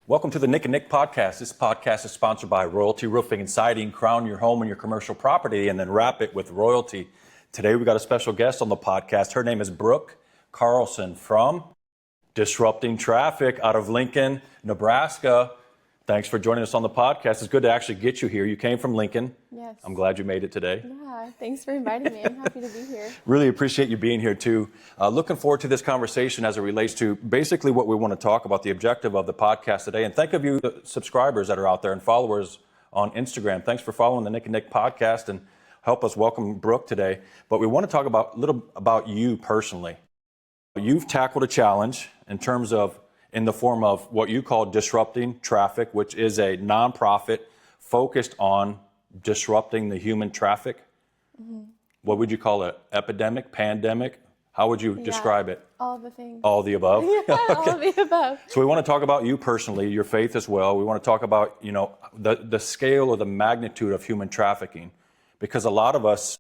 Welcome to the Nick and Nick podcast. This podcast is sponsored by Royalty Roofing and Siding. Crown your home and your commercial property and then wrap it with royalty. Today we got a special guest on the podcast. Her name is Brooke Carlson from Disrupting Traffic out of Lincoln, Nebraska. Thanks for joining us on the podcast. It's good to actually get you here. You came from Lincoln. Yes. I'm glad you made it today. Yeah, thanks for inviting me. I'm happy to be here. Really appreciate you being here too. Looking forward to this conversation as it relates to basically what we want to talk about, the objective of the podcast today. And thank you subscribers that are out there and followers on Instagram. Thanks for following the Nick and Nick podcast and help us welcome Brooke today. But we want to talk about a little about you personally. You've tackled a challenge in the form of what you call Disrupting Traffic, which is a nonprofit focused on disrupting the human traffic. Mm-hmm. What would you call it? Epidemic, pandemic? How would you describe it? All the things. All the above? Yeah, okay. All of the above. So we want to talk about you personally, your faith as well. We want to talk about, the scale or the magnitude of human trafficking, because a lot of us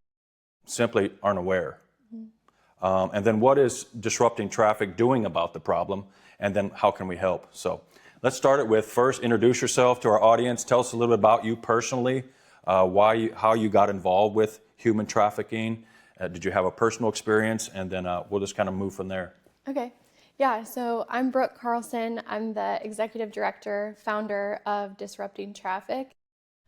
simply aren't aware. Mm-hmm. And then what is Disrupting Traffic doing about the problem? And then how can we help? So let's start it with first, introduce yourself to our audience. Tell us a little bit about you personally, how you got involved with human trafficking. Did you have a personal experience? And then we'll just kind of move from there. Okay. Yeah, so I'm Brooke Carlson. I'm the executive director, founder of Disrupting Traffic.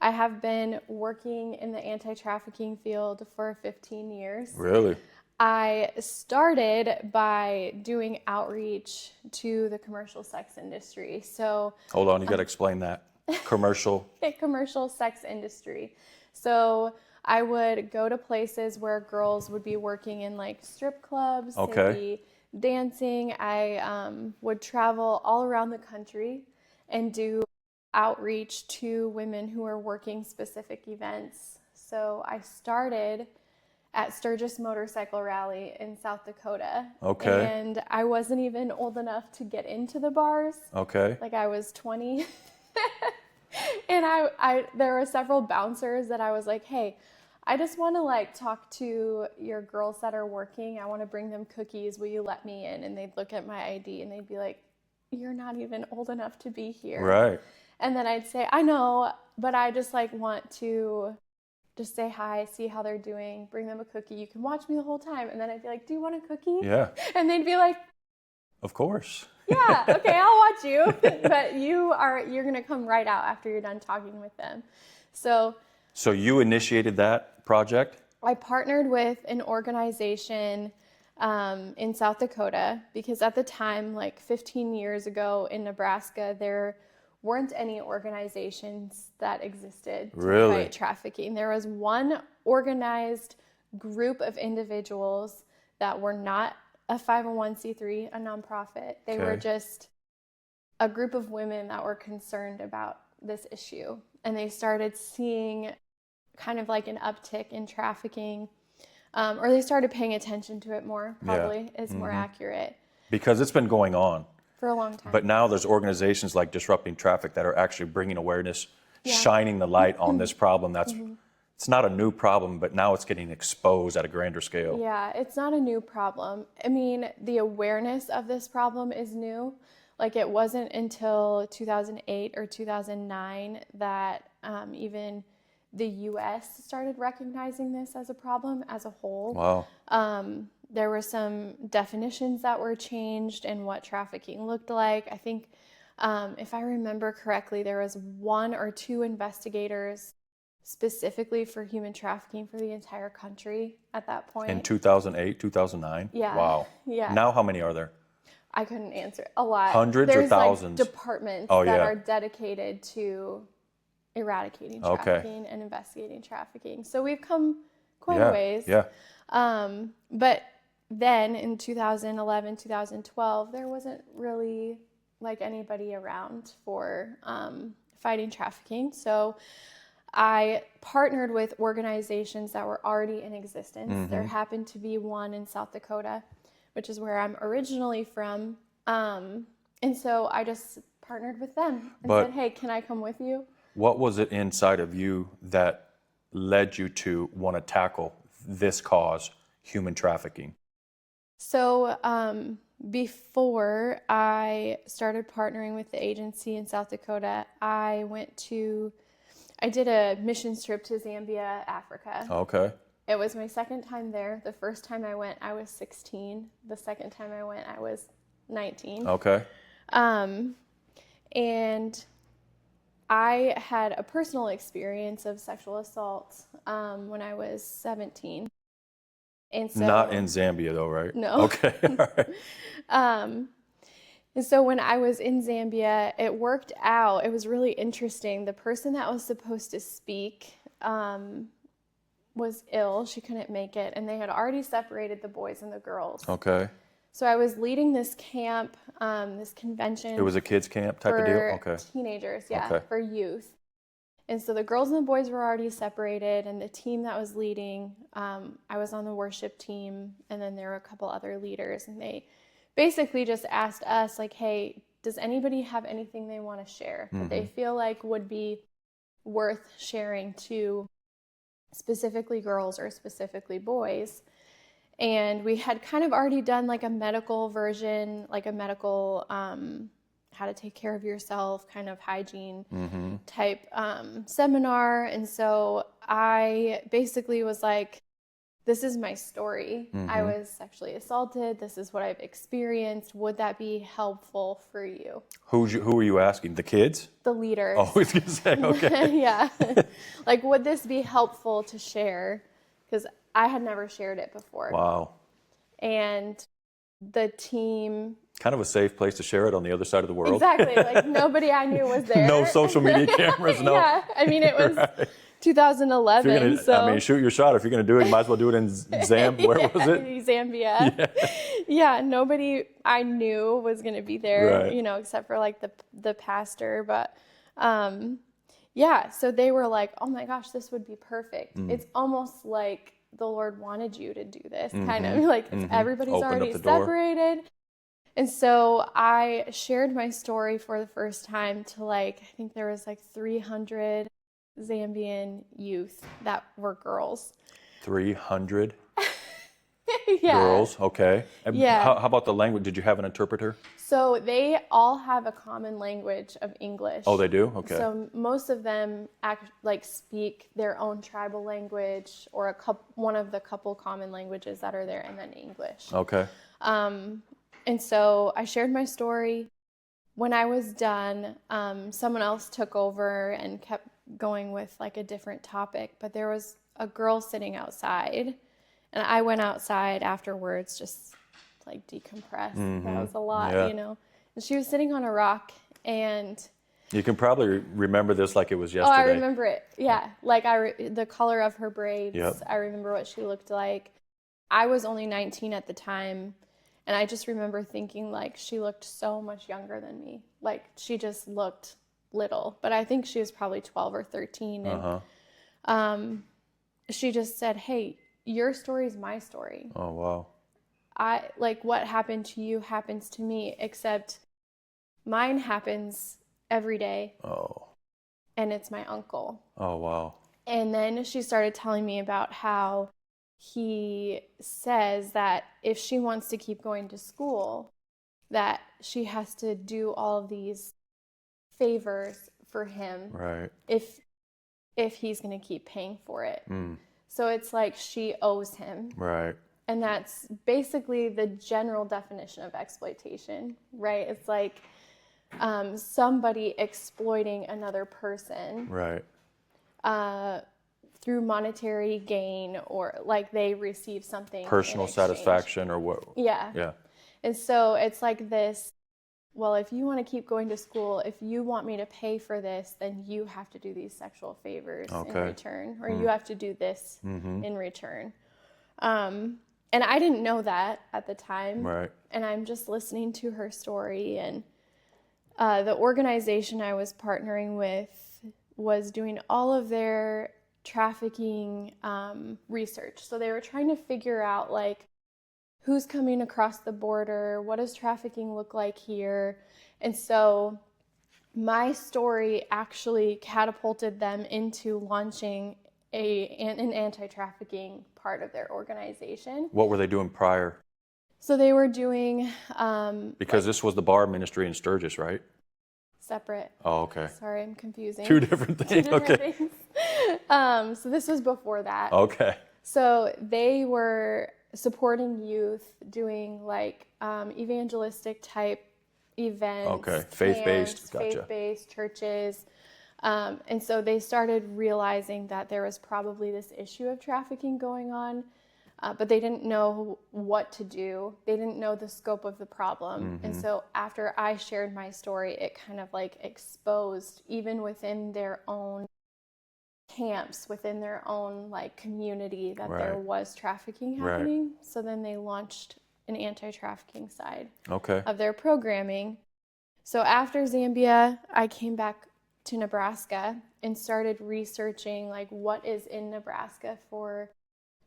I have been working in the anti-trafficking field for 15 years. Really? I started by doing outreach to the commercial sex industry. So hold on, you got to explain that. Commercial sex industry. So I would go to places where girls would be working in like strip clubs, okay, they'd be dancing. I would travel all around the country and do outreach to women who are working specific events. So I started at Sturgis Motorcycle Rally in South Dakota. Okay. And I wasn't even old enough to get into the bars. Okay. Like I was 20. And I there were several bouncers that I was like, hey, I just want to like talk to your girls that are working. I want to bring them cookies. Will you let me in? And they'd look at my ID and they'd be like, you're not even old enough to be here. Right. And then I'd say, I know, but I just like want to just say hi, see how they're doing, bring them a cookie. You can watch me the whole time. And then I'd be like, do you want a cookie? Yeah. And they'd be like, of course. yeah, okay, I'll watch you. But you're going to come right out after you're done talking with them. So you initiated that project? I partnered with an organization in South Dakota because at the time, like 15 years ago in Nebraska, there weren't any organizations that existed to fight trafficking. There was one organized group of individuals that were not a 501c3, a nonprofit. They were just a group of women that were concerned about this issue. And they started seeing kind of like an uptick in trafficking, or they started paying attention to it more, probably is more accurate. Because it's been going on for a long time. But now there's organizations like Disrupting Traffic that are actually bringing awareness, shining the light on this problem. It's not a new problem, but now it's getting exposed at a grander scale. Yeah, it's not a new problem. I mean, the awareness of this problem is new. Like it wasn't until 2008 or 2009 that even the U.S. started recognizing this as a problem as a whole. Wow. There were some definitions that were changed and what trafficking looked like. I think, if I remember correctly, there was 1 or 2 investigators specifically for human trafficking for the entire country at that point. In 2008, 2009? Yeah. Wow. Yeah. Now how many are there? I couldn't answer. A lot. Hundreds or thousands? There's like departments that are dedicated to eradicating trafficking and investigating trafficking. So we've come quite a ways. Yeah. But then in 2011, 2012, there wasn't really like anybody around for fighting trafficking. So I partnered with organizations that were already in existence. Mm-hmm. There happened to be one in South Dakota, which is where I'm originally from. And so I just partnered with them and said, hey, can I come with you? What was it inside of you that led you to want to tackle this cause, human trafficking? So before I started partnering with the agency in South Dakota, I did a mission trip to Zambia, Africa. Okay. It was my second time there. The first time I went, I was 16. The second time I went, I was 19. Okay. And I had a personal experience of sexual assault when I was 17. And so, Not in Zambia though, right? No. Okay. All right. And so when I was in Zambia, it worked out. It was really interesting. The person that was supposed to speak was ill. She couldn't make it. And they had already separated the boys and the girls. Okay. So I was leading this camp, this convention. It was a kids camp type of deal? Okay. Teenagers, yeah, Okay. for youth. And so the girls and the boys were already separated, and the team that was leading, I was on the worship team, and then there were a couple other leaders, and they basically just asked us, like, hey, does anybody have anything they want to share that they feel like would be worth sharing to specifically girls or specifically boys? And we had kind of already done like a medical version, like a medical how to take care of yourself, kind of hygiene type seminar. And so I basically was like, this is my story. I was sexually assaulted. This is what I've experienced. Would that be helpful for you? Who were you asking? The kids? The leaders. Oh, I was going to say, okay. Yeah. Like, would this be helpful to share? Because I had never shared it before. Wow. And the team... Kind of a safe place to share it on the other side of the world. Exactly. Like, nobody I knew was there. No social media cameras, no. Yeah. I mean, it was 2011, so... I mean, shoot your shot. If you're going to do it, you might as well do it in Zambia. Where was it? Zambia. Yeah, nobody I knew was going to be there, Right. you know, except for, like, the pastor. But, yeah, so they were like, oh, my gosh, this would be perfect. It's almost like the Lord wanted you to do this, kind of. Like, everybody's Opened up already the door. separated. And so I shared my story for the first time to, like, I think there was, like, 300 Zambian youth that were girls. 300 Yeah. girls, okay. And Yeah. How about the language? Did you have an interpreter? So they all have a common language of English. Oh, they do? Okay. So most of them speak their own tribal language or one of the couple common languages that are there, and then English. Okay. And so I shared my story. When I was done, someone else took over and kept going with like a different topic, but there was a girl sitting outside, and I went outside afterwards just to, like, decompress. That was a lot, Yeah. you know. And she was sitting on a rock, and You can probably remember this like it was oh, yesterday. I remember it. Yeah, like the color of her braids. Yep. I remember what she looked like. I was only 19 at the time, and I just remember thinking, like, she looked so much younger than me. Like, she just looked little, but I think she was probably 12 or 13. And she just said, hey, your story is my story. Oh, wow. What happened to you happens to me, except mine happens every day. Oh. And it's my uncle. Oh, wow. And then she started telling me about how he says that if she wants to keep going to school, that she has to do all of these favors for him. Right. If he's going to keep paying for it. So it's like she owes him. Right. And that's basically the general definition of exploitation, right? It's like somebody exploiting another person. Right. Through monetary gain, or like they receive something. Personal in exchange. satisfaction or what? Yeah. Yeah. And so it's like this, well, if you want to keep going to school, if you want me to pay for this, then you have to do these sexual favors in return, or you have to do this in return. And I didn't know that at the time. Right. And I'm just listening to her story, and the organization I was partnering with was doing all of their trafficking research. So they were trying to figure out, like, who's coming across the border, what does trafficking look like here? And so my story actually catapulted them into launching an anti-trafficking part of their organization. What were they doing prior? So they were doing Because this was the bar ministry in Sturgis, right? separate. Oh, okay. Sorry, I'm confusing. Two different things. Two different Okay. things. So this was before that. Okay. So they were supporting youth, doing like evangelistic type events. Okay. Faith-based. Gotcha. Faith-based churches. And so they started realizing that there was probably this issue of trafficking going on, but they didn't know what to do. They didn't know the scope of the problem. And so after I shared my story, it kind of like exposed, even within their own camps, within their own like community, that there was trafficking happening. So then they launched an anti-trafficking side of their programming. So after Zambia, I came back to Nebraska and started researching like what is in Nebraska for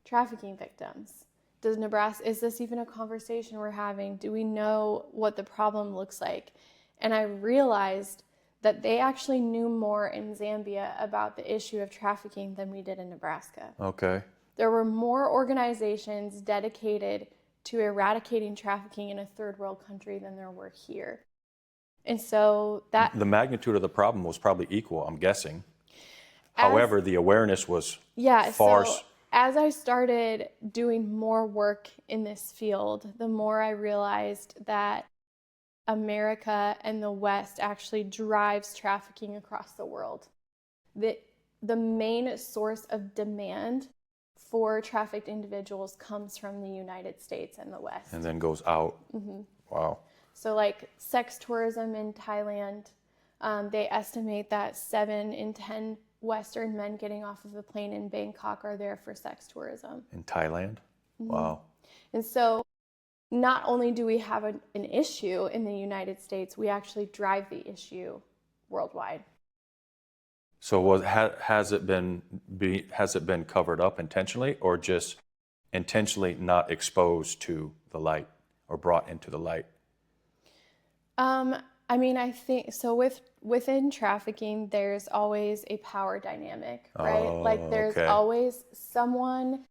trafficking victims. Is this even a conversation we're having? Do we know what the problem looks like? And I realized that they actually knew more in Zambia about the issue of trafficking than we did in Nebraska. Okay. There were more organizations dedicated to eradicating trafficking in a third world country than there were here. And so that... The magnitude of the problem was probably equal, I'm guessing. However, the awareness was far... So as I started doing more work in this field, the more I realized that America and the West actually drives trafficking across the world. The main source of demand for trafficked individuals comes from the United States and the West. And then goes out. Wow. So like sex tourism in Thailand, they estimate that 7 in 10 Western men getting off of the plane in Bangkok are there for sex tourism. In Thailand? Wow. And so not only do we have an issue in the United States, we actually drive the issue worldwide. So has it been covered up intentionally, or just intentionally not exposed to the light or brought into the light? I mean, I think so. Within trafficking, there's always a power dynamic, right? Like there's always someone...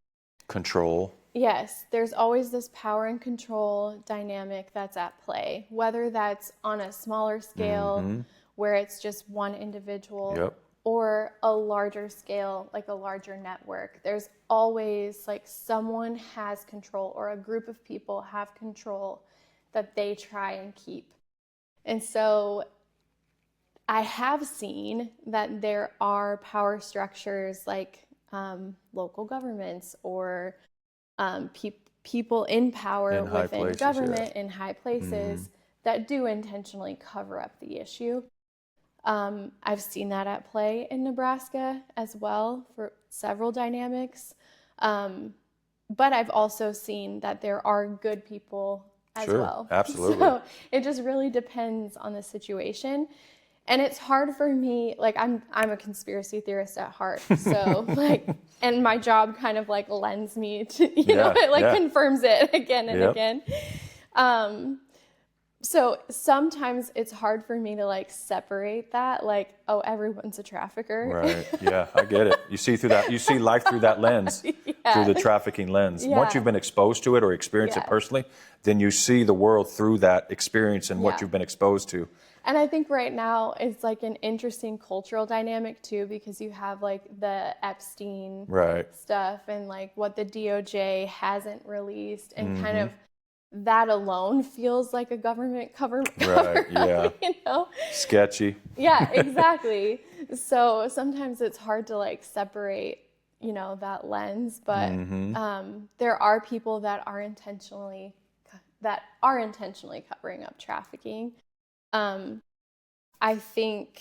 Control. Yes, there's always this power and control dynamic that's at play, whether that's on a smaller scale where it's just one individual or a larger scale, like a larger network. There's always like someone has control, or a group of people have control that they try and keep. And so I have seen that there are power structures like local governments or people in power within government in high places that do intentionally cover up the issue. I've seen that at play in Nebraska as well for several dynamics. But I've also seen that there are good people as well. Absolutely. So it just really depends on the situation. And it's hard for me, like I'm a conspiracy theorist at heart. So like, and my job kind of like lends me to, you know, it like confirms it again and again. So sometimes it's hard for me to like separate that, like, oh, everyone's a trafficker. Right. Yeah, I get it. You see life through that lens, through the trafficking lens. Once you've been exposed to it or experienced it personally, then you see the world through that experience and what you've been exposed to. And I think right now it's like an interesting cultural dynamic too, because you have like the Epstein stuff and like what the DOJ hasn't released, and kind of that alone feels like a government cover. Right, you know? Sketchy. Yeah, exactly. So sometimes it's hard to like separate, you know, that lens, but there are people that are intentionally covering up trafficking. I think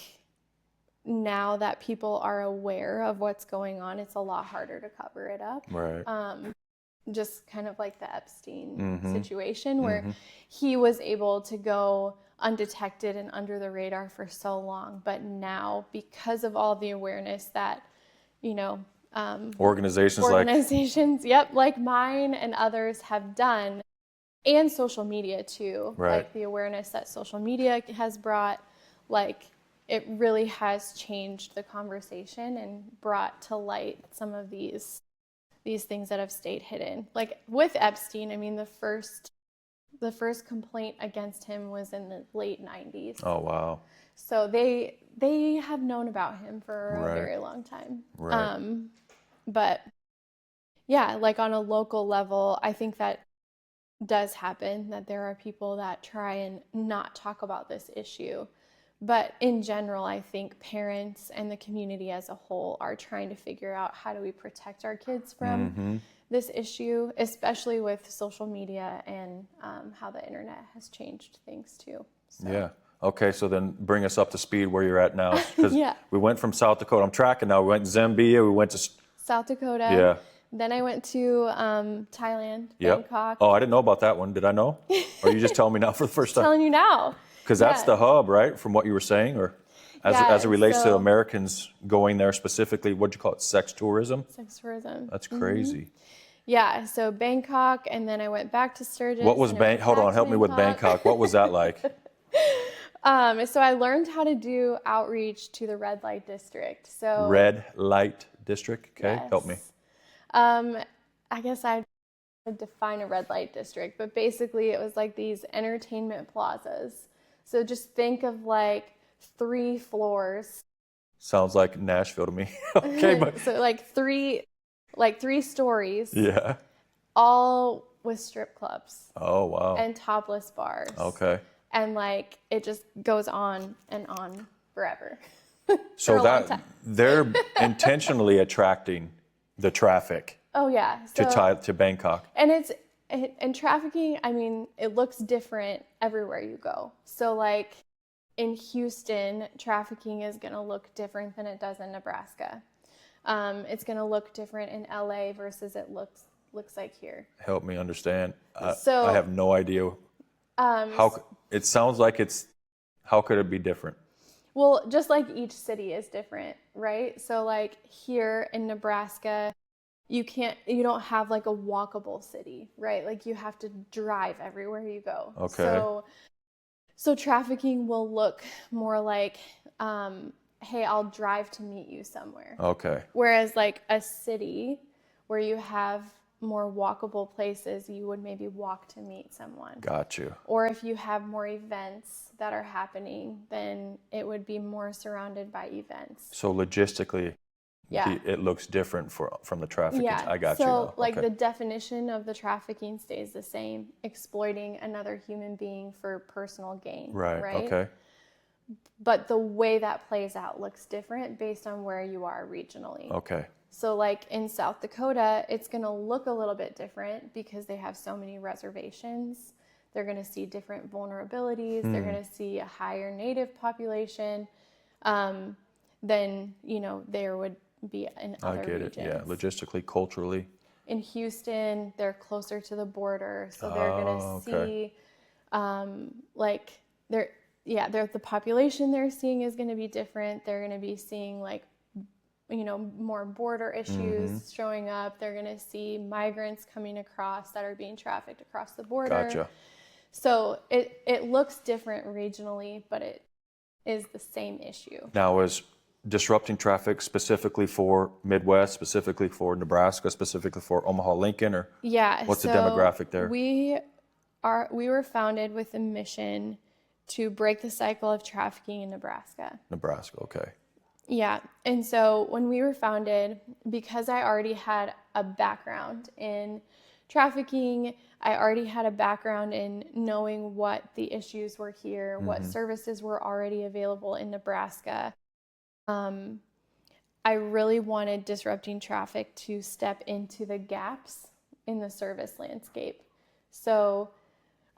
now that people are aware of what's going on, it's a lot harder to cover it up. Right. Just kind of like the Epstein situation where he was able to go undetected and under the radar for so long. But now, because of all the awareness that, you know, organizations like mine and others have done, and social media too, like the awareness that social media has brought, like it really has changed the conversation and brought to light some of these things that have stayed hidden. Like with Epstein, I mean, the first The first complaint against him was in the late 90s. Oh, wow. So they have known about him for a Right. very long time. Right. But yeah, like on a local level, I think that does happen, that there are people that try and not talk about this issue. But in general, I think parents and the community as a whole are trying to figure out how do we protect our kids from this issue, especially with social media and how the internet has changed things too. So. Yeah. Okay, so then bring us up to speed where you're at now. Because Yeah. we went from South Dakota. I'm tracking now. We went to Zambia. We went to... South Dakota. Yeah. Then I went to Thailand, Yep. Bangkok. Oh, I didn't know about that one. Did I know? Or are you just telling me now for the first time? Telling you now. Because that's the hub, right? From what you were saying, or as it relates to Americans going there specifically, what'd you call it? Sex tourism? Sex tourism. That's crazy. Yeah, so Bangkok, and then I went back to Sturgis. What was Hold on, help me with Bangkok. What was that like? So I learned how to do outreach to the red light district. So Red light district. Okay, yes. help me. I guess I'd define a red light district, but basically it was like these entertainment plazas. So just think of like 3 floors. Sounds like Nashville to me. Okay, but So like three stories. yeah. All with strip clubs. Oh, wow. And topless bars. Okay. And like it just goes on and on forever. So that they're intentionally attracting the traffic. Oh yeah. To Bangkok. And trafficking, I mean, it looks different everywhere you go. So like in Houston, trafficking is going to look different than it does in Nebraska. It's going to look different in LA versus it looks like here. Help me understand. I So have no idea. How it sounds like it's. How could it be different? well, just like each city is different, right? So like here in Nebraska, you don't have like a walkable city, right? Like you have to drive everywhere you go. Okay. So trafficking will look more like, hey, I'll drive to meet you somewhere. Okay. Whereas like a city where you have more walkable places, you would maybe walk to meet someone. Got you. Or if you have more events that are happening, then it would be more surrounded by events. So logistically, Yeah. it looks different from the trafficking. Yeah. I got you. So like Okay. the definition of the trafficking stays the same, exploiting another human being for personal gain. Right. Okay. But the way that plays out looks different based on where you are regionally. Okay. So like in South Dakota, it's going to look a little bit different because they have so many reservations. They're going to see different vulnerabilities. They're going to see a higher native population than, there would be in other I get regions. it. Yeah. Logistically, culturally. In Houston, they're closer to the border, so they're going to see the population they're seeing is going to be different. They're going to be seeing like more border issues showing up. They're going to see migrants coming across that are being trafficked across the border. Gotcha. So it looks different regionally, but it is the same issue. Now, is disrupting traffic specifically for Midwest, specifically for Nebraska, specifically for Omaha, Lincoln, or what's the demographic there? We were founded with a mission to break the cycle of trafficking in Nebraska. Nebraska, okay. Yeah, and so when we were founded, because I already had a background in trafficking, I already had a background in knowing what the issues were here, what services were already available in Nebraska. I really wanted Disrupting Traffic to step into the gaps in the service landscape. So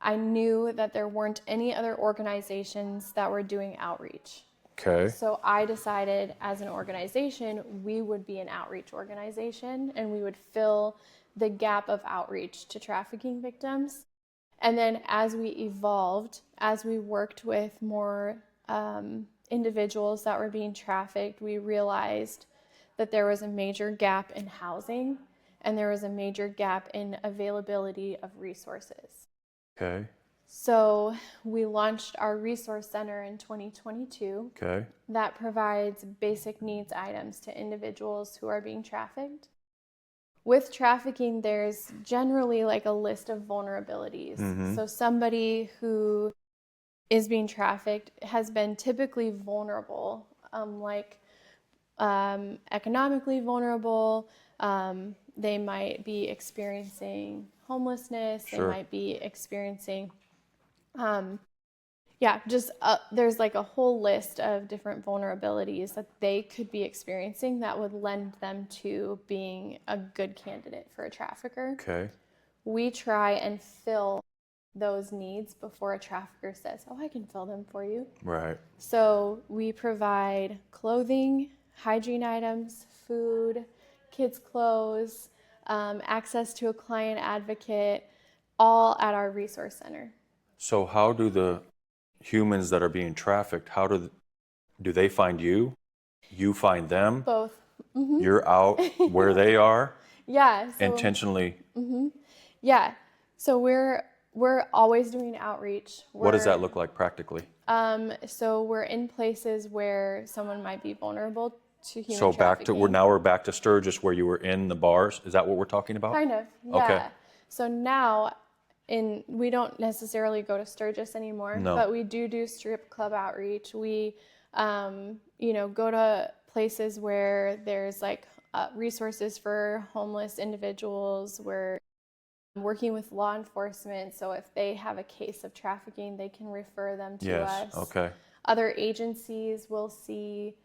I knew that there weren't any other organizations that were doing outreach. Okay. So I decided as an organization, we would be an outreach organization and we would fill the gap of outreach to trafficking victims. And then as we evolved, as we worked with more individuals that were being trafficked, we realized that there was a major gap in housing and there was a major gap in availability of resources. Okay. So we launched our resource center in 2022 that provides basic needs items to individuals who are being trafficked. with trafficking, there's generally like a list of vulnerabilities. So somebody who is being trafficked has been typically vulnerable, economically vulnerable. They might be experiencing homelessness. Sure. They might be experiencing, there's like a whole list of different vulnerabilities that they could be experiencing that would lend them to being a good candidate for a trafficker. Okay. We try and fill those needs before a trafficker says, oh, I can fill them for you. Right. So we provide clothing, hygiene items, food, kids' clothes, access to a client advocate, all at our resource center. So how do the humans that are being trafficked, how do they find you? You find them? Both. You're out where they are? Yeah. So, Intentionally? Yeah. So we're always doing outreach. What does that look like practically? So we're in places where someone might be vulnerable to human So trafficking. we're back to Sturgis where you were in the bars. Is that what we're talking about? Kind of, yeah. Okay. So now, we don't necessarily go to Sturgis anymore, No. but we do strip club outreach. We, go to places where there's like resources for homeless individuals. We're working with law enforcement, so if they have a case of trafficking, they can refer them to us. Yes, okay. Other agencies will see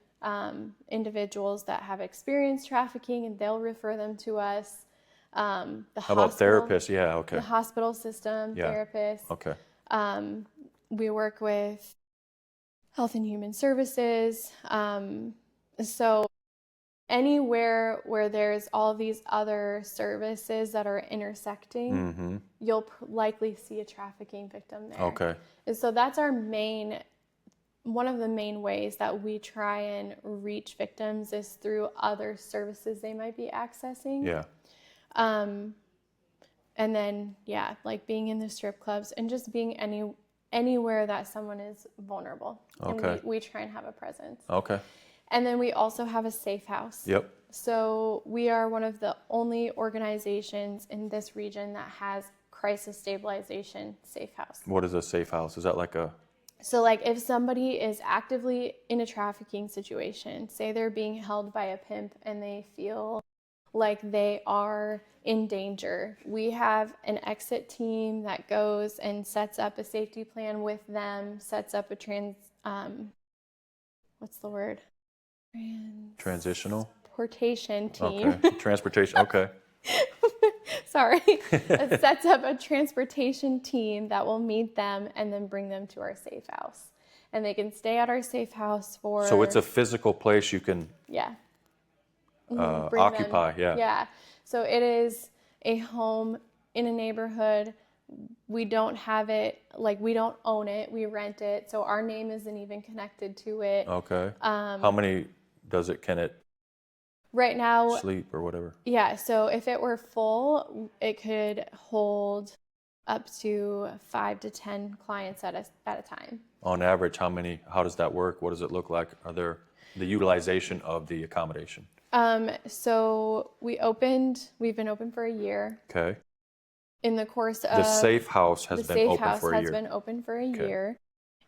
individuals that have experienced trafficking, and they'll refer them to us. How about therapists? Yeah, okay. The hospital system, therapists. Okay. We work with Health and Human Services. So anywhere where there's all these other services that are intersecting, you'll likely see a trafficking victim there. Okay. And so that's one of the main ways that we try and reach victims is through other services they might be accessing. Yeah. And then, like being in the strip clubs and just being anywhere that someone is vulnerable. Okay. And we try and have a presence. Okay. And then we also have a safe house. Yep. So we are one of the only organizations in this region that has crisis stabilization safe house. What is a safe house? Is that like a... So like if somebody is actively in a trafficking situation, say they're being held by a pimp and they feel like they are in danger, we have an exit team that goes and sets up a safety plan with them, sets up a Transitional? Transportation team. Okay. Transportation, okay. Sorry. It sets up a transportation team that will meet them and then bring them to our safe house. And they can stay at our safe house for... So it's a physical place you can occupy, Yeah. So it is a home in a neighborhood. We don't have it, we don't own it, we rent it. So our name isn't even connected to it. Okay. How many can it right now sleep or whatever? Yeah, so if it were full, it could hold up to 5 to 10 clients at a time. On average, how does that work? What does it look like? Are there the utilization of the accommodation? So we've been open for a year. Okay. In the course of... The safe house has been open for a year. The safe house has been open for a year.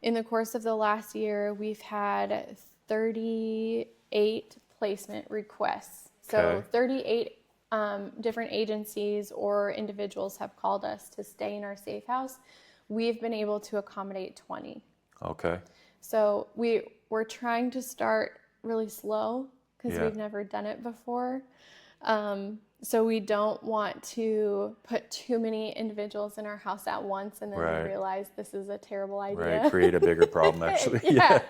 In the course of the last year, we've had 38 placement requests. So 38 different agencies or individuals have called us to stay in our safe house. We've been able to accommodate 20. Okay. So we're trying to start really slow because we've never done it before. So we don't want to put too many individuals in our house at once and then we realize this is a terrible idea. Right, create a bigger problem actually. Yeah.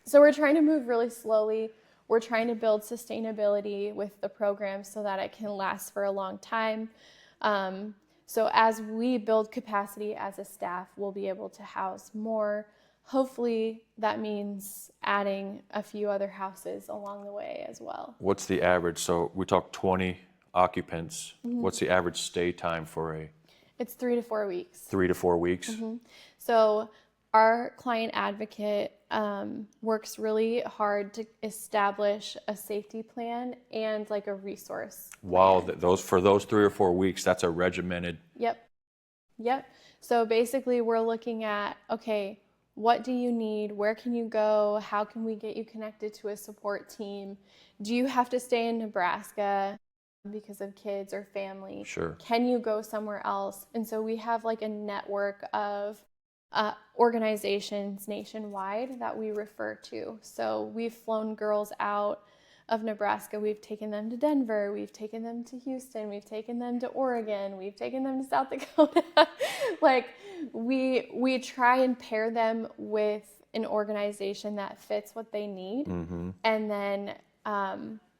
So we're trying to move really slowly. We're trying to build sustainability with the program so that it can last for a long time. So as we build capacity as a staff, we'll be able to house more. Hopefully that means adding a few other houses along the way as well. What's the average? So we talk 20 occupants. What's the average stay time for It's 3 to 4 weeks. 3 to 4 weeks? So our client advocate works really hard to establish a safety plan and like a resource Wow, plan. those for those 3 or 4 weeks, that's a regimented. Yep. So basically we're looking at, okay, what do you need? Where can you go? How can we get you connected to a support team? Do you have to stay in Nebraska because of kids or family? Sure. Can you go somewhere else? And so we have like a network of organizations nationwide that we refer to. So we've flown girls out of Nebraska. We've taken them to Denver. We've taken them to Houston. We've taken them to Oregon. We've taken them to South Dakota. Like we try and pair them with an organization that fits what they need, and then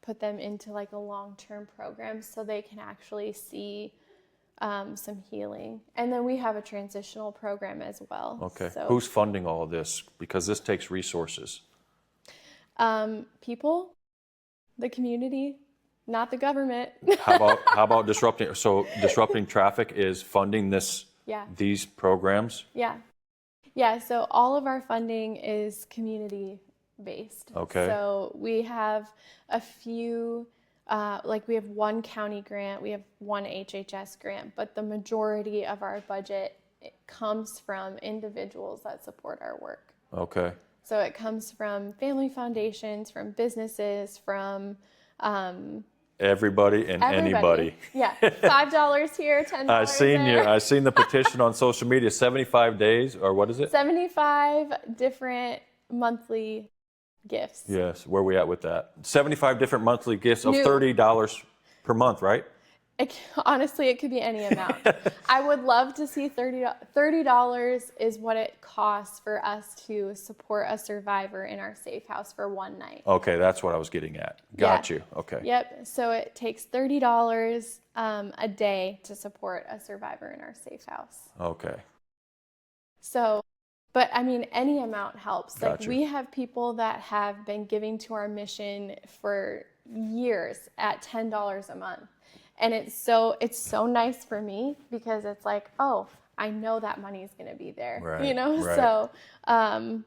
put them into like a long-term program so they can actually see some healing. And then we have a transitional program as well. Okay. So, Who's funding all of this? Because this takes resources. people, the community, not the government. How about disrupting? So Disrupting Traffic is funding these programs. Yeah, so all of our funding is community based. Okay. So we have a few, like we have one county grant, we have one HHS grant, but the majority of our budget comes from individuals that support our work. Okay. So it comes from family foundations, from businesses, from Everybody and anybody. Yeah, $5 here, $10 there. I seen the petition on social media. 75 days, or what is it? 75 different monthly gifts. Yes. Where are we at with that? 75 different monthly gifts of New. $30 per month, right? Honestly, it could be any amount. I would love to see $30 is what it costs for us to support a survivor in our safe house for one night. Okay, that's what I was getting at. Got you. Okay. Yep. So it takes $30 a day to support a survivor in our safe house. Okay. So, but I mean, any amount helps. Gotcha. Like we have people that have been giving to our mission for years at $10 a month. And it's so nice for me because it's like, oh, I know that money is going to be there, Right, you know? right. So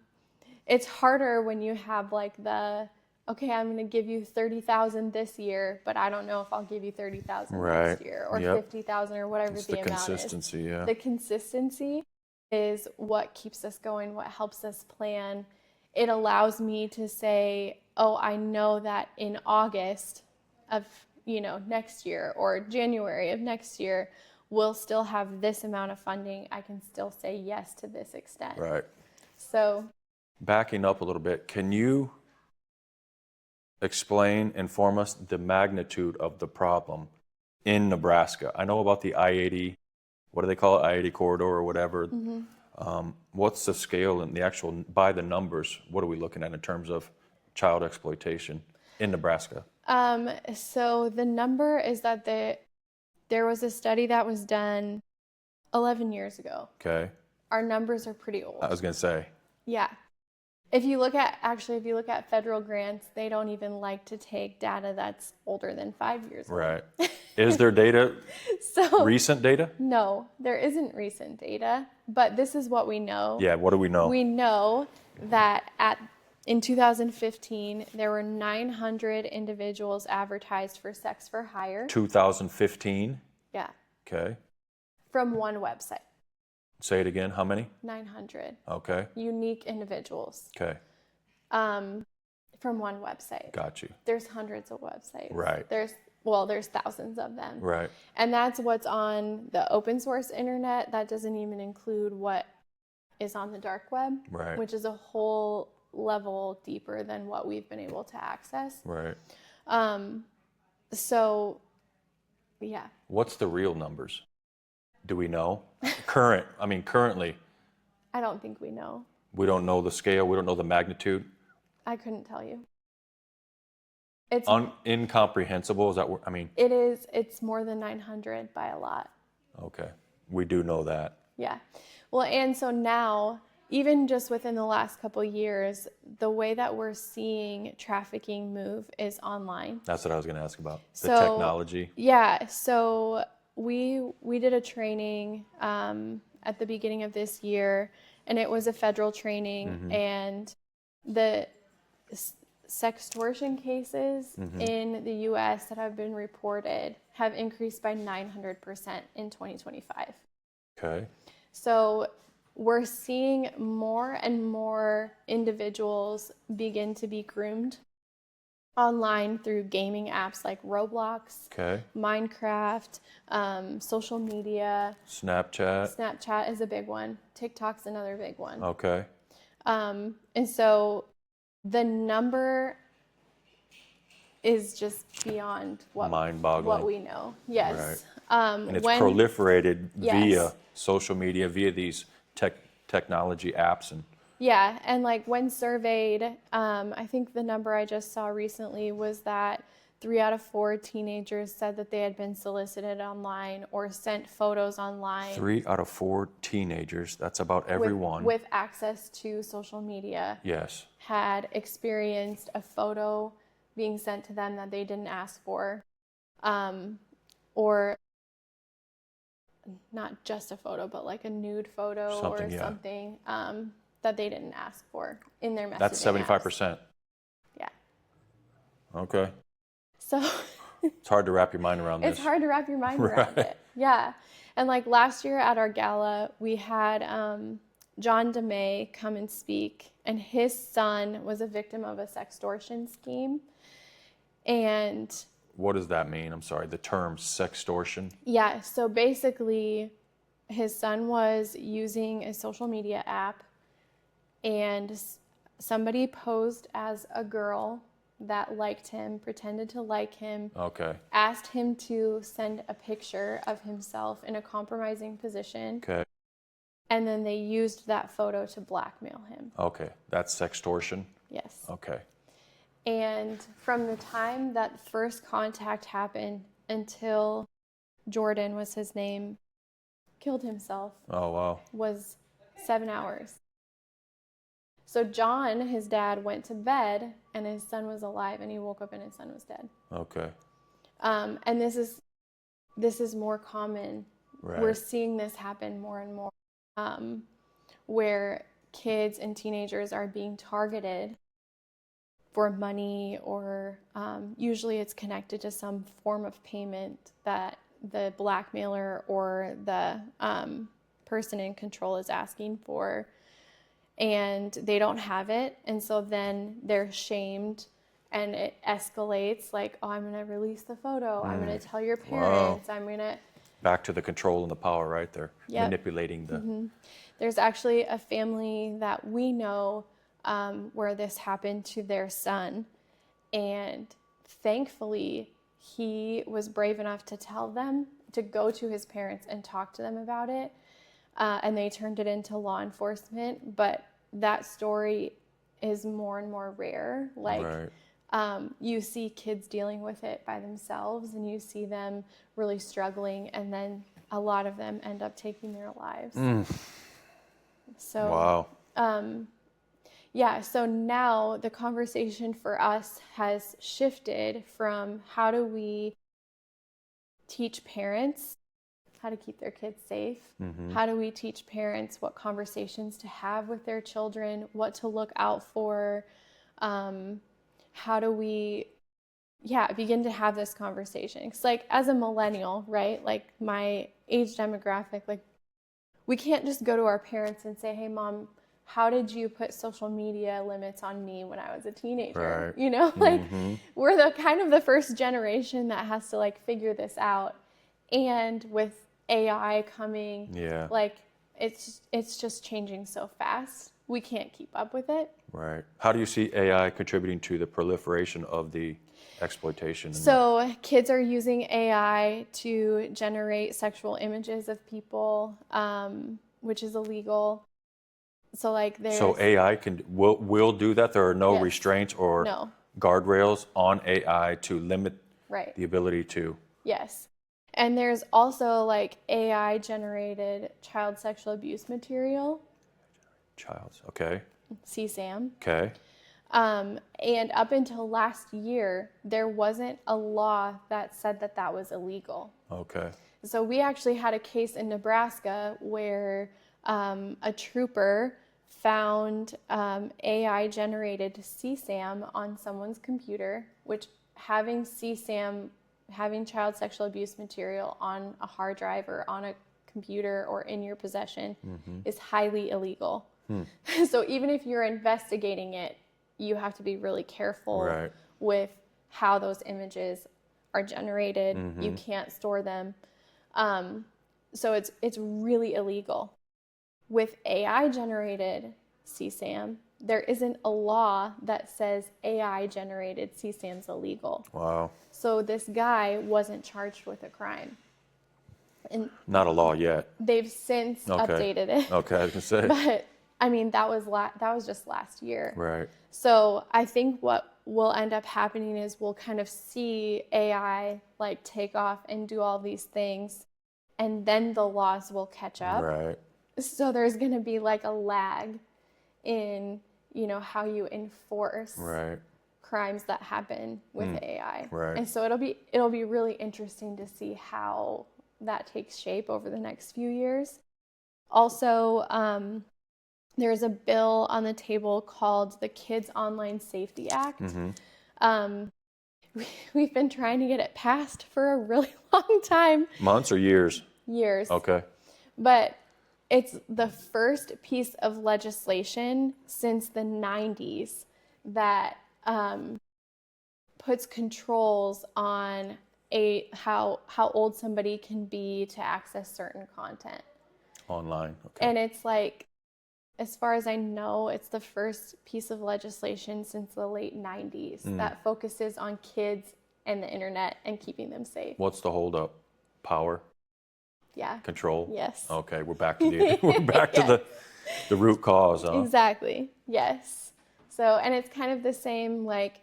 it's harder when you have like okay, I'm going to give you 30,000 this year, but I don't know if I'll give you 30,000 Right. next year or Yep. 50,000 or whatever It's the the amount is. consistency, yeah. The consistency is what keeps us going, what helps us plan. It allows me to say, oh, I know that in August of next year or January of next year, we'll still have this amount of funding. I can still say yes to this extent. Right. So Backing up a little bit, can you inform us the magnitude of the problem in Nebraska? I know about the I-80, what do they call it, I-80 corridor or whatever. What's the scale and the actual, by the numbers, what are we looking at in terms of child exploitation in Nebraska? So the number is that there was a study that was done 11 years ago. Okay. Our numbers are pretty old. I was going to say. Yeah. If you look at federal grants, they don't even like to take data that's older than 5 years old. Right. Is there data, recent data? No, there isn't recent data, but this is what we know. Yeah, what do we know? We know that in 2015, there were 900 individuals advertised for sex for hire. 2015? Yeah. Okay. From one website. Say it again, how many? 900. Okay. Unique individuals. Okay. From one website. Got you. There's hundreds of websites. Right. There's thousands of them. Right. And that's what's on the open source internet. That doesn't even include what is on the dark web, Right. which is a whole level deeper than what we've been able to access. Right. So, yeah. What's the real numbers? Do we know? Currently. I don't think we know. We don't know the scale. We don't know the magnitude. I couldn't tell you. It's incomprehensible. Is that what, It is. It's more than 900 by a lot. Okay. We do know that. Yeah. Well, and so now, even just within the last couple of years, the way that we're seeing trafficking move is online. That's what I was going to ask about. The So, technology. Yeah. So we did a training at the beginning of this year, and it was a federal training, and the sextortion cases in the U.S. that have been reported have increased by 900% in 2025. Okay. So we're seeing more and more individuals begin to be groomed online through gaming apps like Roblox, Okay. Minecraft, social media. Snapchat. Snapchat is a big one. TikTok's another big one. Okay. And so the number is just beyond Mind-boggling. what we know. Yes. And it's proliferated Yes. via social media, via these technology apps. And Yeah, and like when surveyed, I think the number I just saw recently was that 3 out of 4 teenagers said that they had been solicited online or sent photos online. 3 out of 4 teenagers, that's about every one. With access to social media. Yes. Had experienced a photo being sent to them that they didn't ask for. Or not just a photo, but like a nude photo or something that they didn't ask for in their messaging. That's 75%. apps. Yeah. Okay. So it's hard to wrap your mind around this. It's hard to wrap your mind around it. Yeah. And like last year at our gala, we had John DeMay come and speak, and his son was a victim of a sextortion scheme. And what does that mean? I'm sorry, the term sextortion? Yeah, so basically his son was using a social media app, and somebody posed as a girl that liked him, pretended to like him, okay, asked him to send a picture of himself in a compromising position, okay, and then they used that photo to blackmail him. Okay, that's sextortion? Yes. Okay. And from the time that first contact happened until Jordan was his name, killed himself. Oh, wow. Was 7 hours. So John, his dad, went to bed and his son was alive, and he woke up and his son was dead. Okay. And this is more common. Right. We're seeing this happen more and more, where kids and teenagers are being targeted for money, or usually it's connected to some form of payment that the blackmailer or the person in control is asking for, and they don't have it, and so then they're shamed, and it escalates like, oh, I'm going to release the photo, I'm going to tell your parents, Wow. I'm going to... Back to the control and the power, right? They're manipulating the... There's actually a family that we know where this happened to their son, and thankfully he was brave enough to tell them to go to his parents and talk to them about it, and they turned it into law enforcement. But that story is more and more rare. Like, you see kids dealing with it by themselves, and you see them really struggling, and then a lot of them end up taking their lives. So wow. Yeah, so now the conversation for us has shifted from how do we teach parents how to keep their kids safe? How do we teach parents what conversations to have with their children, what to look out for? How do we, begin to have this conversation? Because like as a millennial, right, like my age demographic, like we can't just go to our parents and say, hey, Mom, how did you put social media limits on me when I was a teenager? Right. You know, like we're the kind of the first generation that has to like figure this out. And with AI coming, like it's just changing so fast. We can't keep up with it. Right. How do you see AI contributing to the proliferation of the exploitation? So kids are using AI to generate sexual images of people, which is illegal. So like So AI will do that? There are no restraints or guardrails on AI to limit the ability to... Yes. And there's also like AI generated child sexual abuse material. Okay. CSAM. Okay. And up until last year, there wasn't a law that said that that was illegal. Okay. So we actually had a case in Nebraska where a trooper found AI generated CSAM on someone's computer, which having CSAM, having child sexual abuse material on a hard drive or on a computer or in your possession is highly illegal. So even if you're investigating it, you have to be really careful with how those images are generated. You can't store them. So it's really illegal. With AI generated CSAM, there isn't a law that says AI generated CSAM's illegal. Wow. So this guy wasn't charged with a crime. And not a law yet. They've since updated it. Okay, I was gonna say. But I mean, that was just last year. Right. So I think what will end up happening is we'll kind of see AI like take off and do all these things, and then the laws will catch up. Right. So there's going to be like a lag in, how you enforce crimes that happen with AI. Right. And so it'll be really interesting to see how that takes shape over the next few years. Also, there's a bill on the table called the Kids Online Safety Act. We've been trying to get it passed for a really long time. Months or years? Years. Okay. But it's the first piece of legislation since the 90s that puts controls on how old somebody can be to access certain content. Online. Okay. And it's like, as far as I know, it's the first piece of legislation since the late 90s that focuses on kids and the internet and keeping them safe. What's the holdup? Power? Yeah. Control? Yes. Okay, we're back to to the root cause. Huh? Exactly. Yes. So, and it's kind of the same like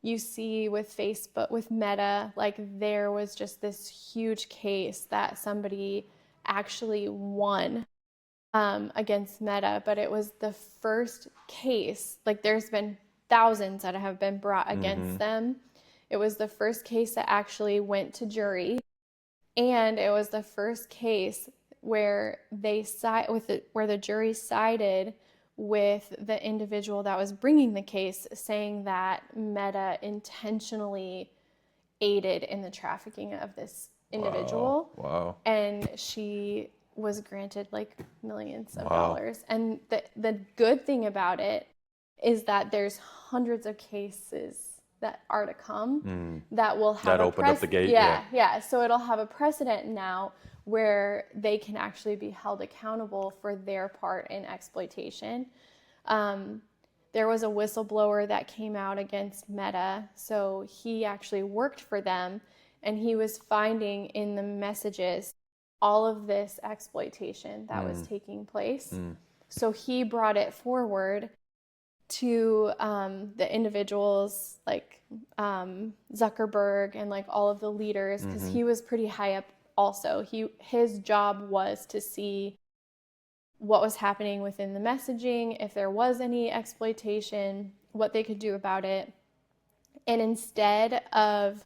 you see with Facebook, with Meta, like there was just this huge case that somebody actually won against Meta, but it was the first case. Like there's been thousands that have been brought against them. It was the first case that actually went to jury, and it was the first case where where the jury sided with the individual that was bringing the case, saying that Meta intentionally aided in the trafficking of this individual. Wow. And she was granted like millions of dollars. And the good thing about it is that there's hundreds of cases that are to come that will have that opened up the gate. Yeah. So it'll have a precedent now where they can actually be held accountable for their part in exploitation. There was a whistleblower that came out against Meta. So he actually worked for them, and he was finding in the messages all of this exploitation that was taking place. So he brought it forward to the individuals like Zuckerberg and like all of the leaders, because he was pretty high up also. His job was to see what was happening within the messaging, if there was any exploitation, what they could do about it. And instead of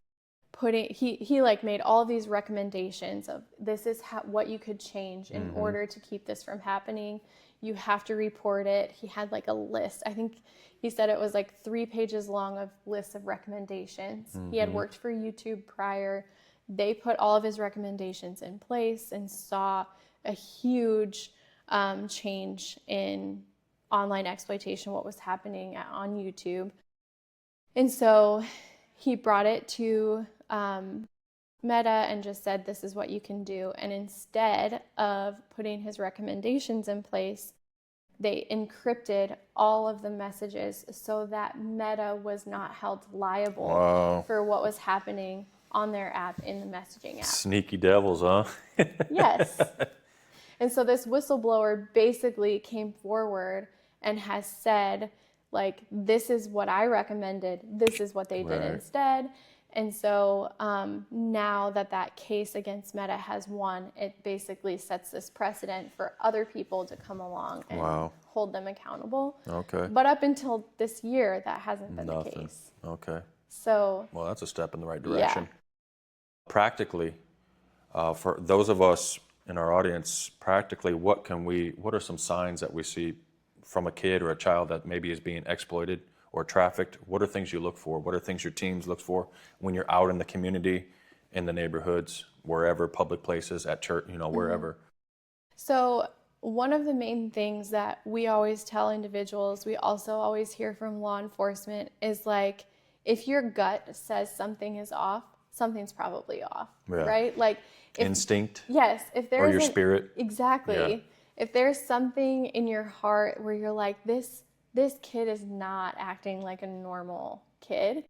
he like made all of these recommendations of this is what you could change in order to keep this from happening. You have to report it. He had like a list. I think he said it was like 3 pages long of lists of recommendations. He had worked for YouTube prior. They put all of his recommendations in place and saw a huge change in online exploitation, what was happening on YouTube. And so he brought it to Meta and just said, this is what you can do. And instead of putting his recommendations in place, they encrypted all of the messages so that Meta was not held liable for what was happening on their app in the messaging app. Sneaky devils, huh? Yes. And so this whistleblower basically came forward and has said, like, this is what I recommended. This is what they did instead. And so now that case against Meta has won, it basically sets this precedent for other people to come along and hold them accountable. Okay. But up until this year, that hasn't been the case. Okay. So. Well, that's a step in the right direction. Yeah. Practically, for those of us in our audience, practically, what are some signs that we see from a kid or a child that maybe is being exploited or trafficked, what are things you look for? What are things your teams look for when you're out in the community, in the neighborhoods, wherever, public places, at church, wherever? So one of the main things that we always tell individuals, we also always hear from law enforcement, is like, if your gut says something is off, something's probably off, right? Like instinct. Yes, if there's or your spirit. Exactly. Yeah. If there's something in your heart where you're like, this kid is not acting like a normal kid,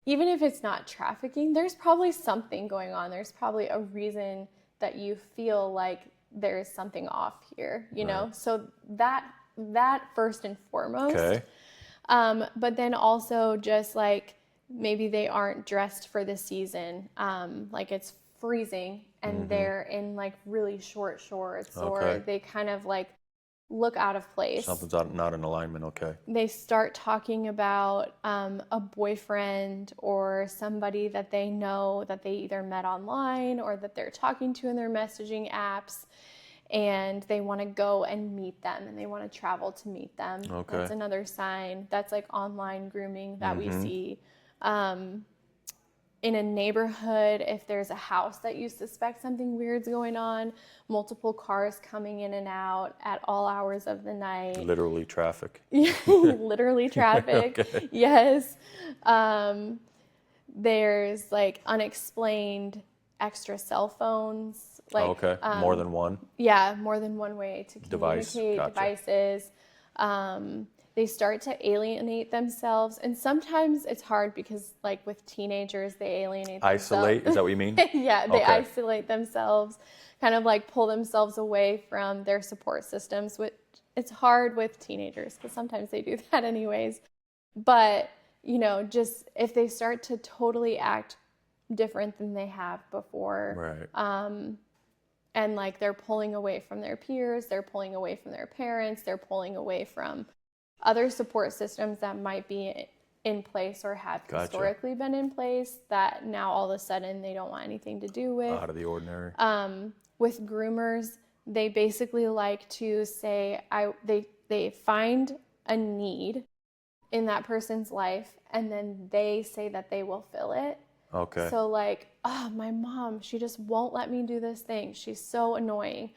even if it's not trafficking, there's probably something going on. There's probably a reason that you feel like there's something off here, you know? So that first and foremost. Okay. But then also just like maybe they aren't dressed for the season, like it's freezing and they're in like really short shorts, or they kind of like look out of place. Something's not in alignment. Okay. They start talking about a boyfriend or somebody that they know that they either met online or that they're talking to in their messaging apps, and they want to go and meet them and they want to travel to meet them. Okay. That's another sign. That's like online grooming that we see. In a neighborhood, if there's a house that you suspect something weird's going on, multiple cars coming in and out at all hours of the night. Literally traffic. Literally traffic. Okay. Yes. There's like unexplained extra cell phones. Like, More than one? Yeah, more than one way to communicate. Gotcha. Devices. They start to alienate themselves, and sometimes it's hard because, like with teenagers, they alienate themselves. Isolate? Is that what you mean? Yeah, they isolate themselves, kind of like pull themselves away from their support systems, which it's hard with teenagers because sometimes they do that anyways. But, just if they start to totally act different than they have before, and like they're pulling away from their peers, they're pulling away from their parents, they're pulling away from other support systems that might be in place or have historically been in place that now all of a sudden they don't want anything to do with. Out of the ordinary. With groomers, they basically like to say they find a need in that person's life and then they say that they will fill it. Okay. So like, my mom, she just won't let me do this thing. She's so annoying.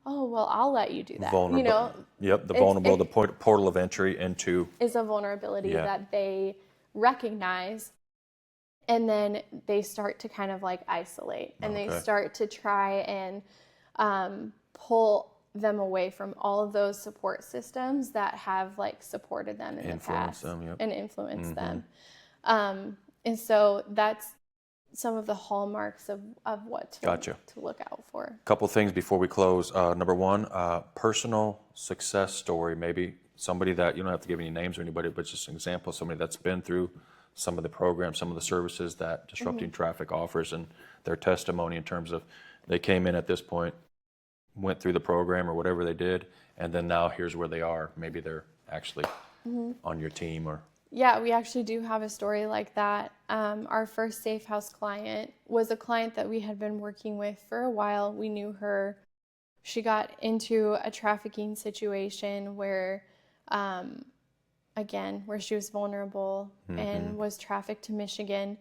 Oh, well, I'll let you do that. Vulnerable. Yep, the portal of entry into... is a vulnerability that they recognize, and then they start to kind of like isolate, and they start to try and pull them away from all of those support systems that have like supported them in the past and influenced them. And so that's some of the hallmarks of what to look out for. A couple things before we close. Number one, personal success story. Maybe somebody that, you don't have to give any names or anybody, but just an example of somebody that's been through some of the programs, some of the services that Disrupting Traffic offers, and their testimony in terms of they came in at this point, went through the program or whatever they did, and then now here's where they are. Maybe they're actually on your team or... Yeah, we actually do have a story like that. Our first Safe House client was a client that we had been working with for a while. We knew her. She got into a trafficking situation where, where she was vulnerable and was trafficked to Michigan.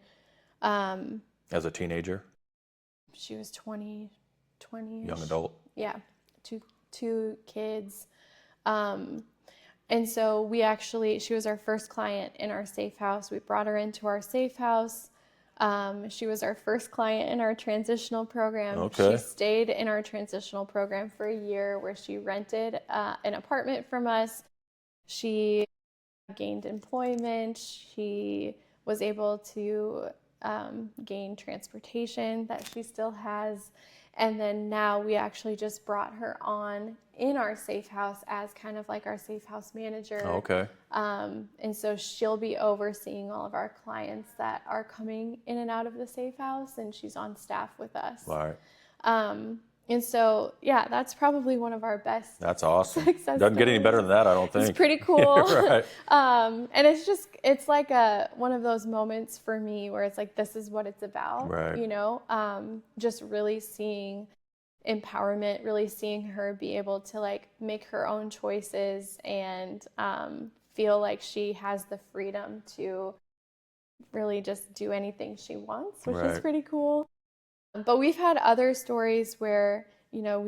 As a teenager? She was 20. Young adult? Yeah, two kids. And so she was our first client in our Safe House. We brought her into our Safe House. She was our first client in our transitional program. Okay. She stayed in our transitional program for a year where she rented an apartment from us. She gained employment. She was able to gain transportation that she still has. And then now we actually just brought her on in our Safe House as kind of like our Safe House manager. Okay. And so she'll be overseeing all of our clients that are coming in and out of the Safe House, and she's on staff with us. All right. And so, yeah, that's probably one of our best. That's awesome. Success Doesn't get any better than that, I don't think. It's pretty cool. Right. And it's like one of those moments for me where it's like, this is what it's about. Right. Just really seeing empowerment, really seeing her be able to like make her own choices and feel like she has the freedom to really just do anything she wants, which is pretty cool. But we've had other stories where, you know,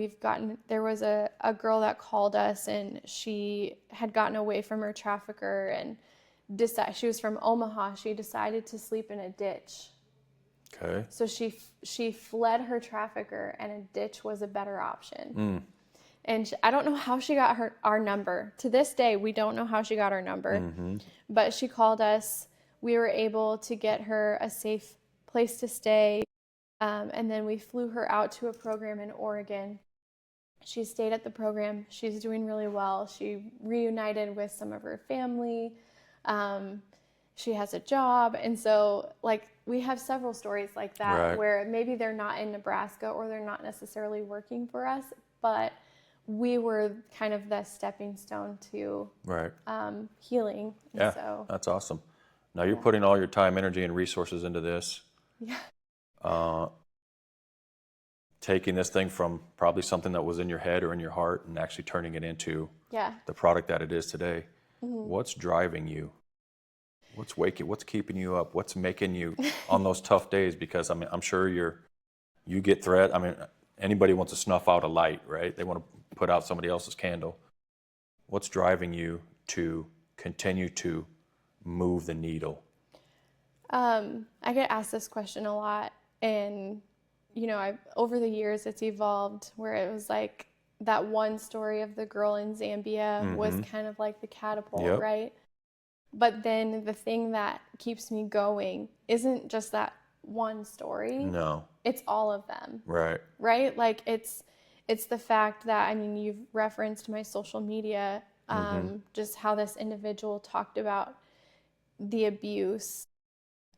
there was a girl that called us and she had gotten away from her trafficker and she was from Omaha. She decided to sleep in a ditch. Okay. So she fled her trafficker and a ditch was a better option. And I don't know how she got our number. To this day, we don't know how she got our number. But she called us. We were able to get her a safe place to stay. And then we flew her out to a program in Oregon. She stayed at the program. She's doing really well. She reunited with some of her family. She has a job. And so, like, we have several stories like that where maybe they're not in Nebraska or they're not necessarily working for us, but we were kind of the stepping stone to healing. Yeah, so, that's awesome. Now you're putting all your time, energy, and resources into this. Yeah. Taking this thing from probably something that was in your head or in your heart and actually turning it into the product that it is today. What's driving you? What's keeping you up? What's making you on those tough days? Because I mean, I'm sure you get threat. I mean, anybody wants to snuff out a light, right? They want to put out somebody else's candle. What's driving you to continue to move the needle? I get asked this question a lot, and you know, over the years it's evolved where it was like that one story of the girl in Zambia was kind of like the catapult, right? But then the thing that keeps me going isn't just that one story. No. It's all of them. Right. Right? Like it's the fact that, I mean, you've referenced my social media, just how this individual talked about the abuse